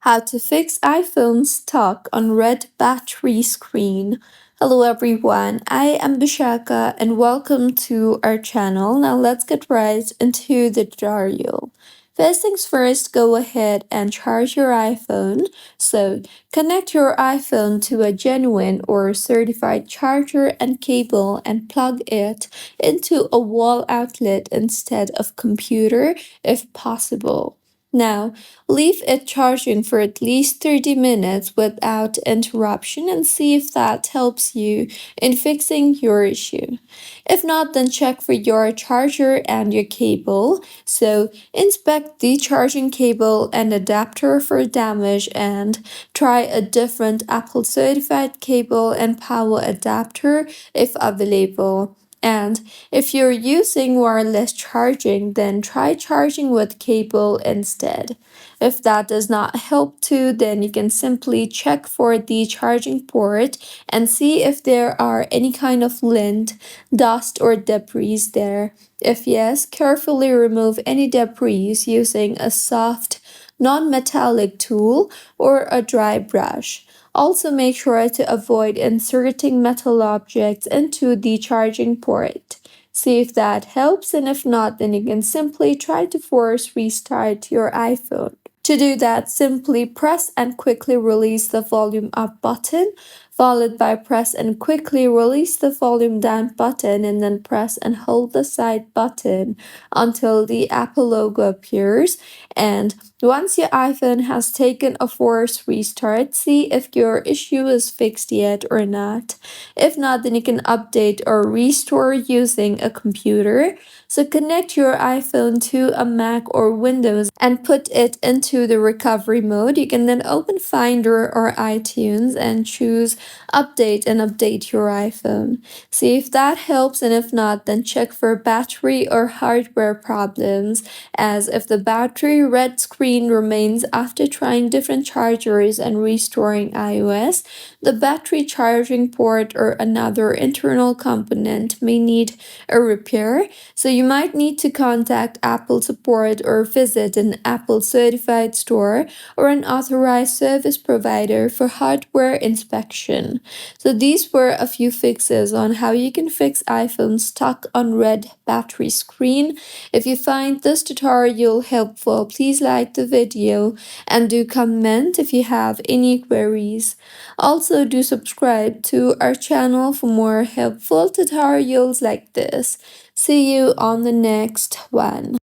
How to fix iPhone stuck on red battery screen. Hello everyone, I am Bishaka and welcome to our channel. Now let's get right into the tutorial. First things first, go ahead and charge your iPhone. So connect your iPhone to a genuine or certified charger and cable and plug it into a wall outlet instead of computer if possible. Now, leave it charging for at least 30 minutes without interruption and see if that helps you in fixing your issue. If not, then check for your charger and your cable. So, inspect the charging cable and adapter for damage and try a different Apple certified cable and power adapter if available. And if you're using wireless charging, then try charging with cable instead. If that does not help too, then you can simply check for the charging port and see if there are any kind of lint, dust, or debris there. If yes, carefully remove any debris using a soft, non-metallic tool or a dry brush. Also make sure to avoid inserting metal objects into the charging port. See if that helps, and if not, then you can simply try to force restart your iPhone. To do that, simply press and quickly release the volume up button, followed by press and quickly release the volume down button, and then press and hold the side button until the Apple logo appears. And once your iPhone has taken a forced restart, see if your issue is fixed yet or not. If not, then you can update or restore using a computer. So connect your iPhone to a Mac or Windows and put it into the recovery mode. You can then open Finder or iTunes and choose Update and update your iPhone. See if that helps, and if not, then check for battery or hardware problems, as if the battery red screen remains after trying different chargers and restoring iOS, the battery charging port or another internal component may need a repair, so you might need to contact Apple support or visit an Apple certified store or an authorized service provider for hardware inspection. So these were a few fixes on how you can fix iPhone stuck on red battery screen. If you find this tutorial helpful, please like the video and do comment if you have any queries. Also, do subscribe to our channel for more helpful tutorials like this. See you on the next one.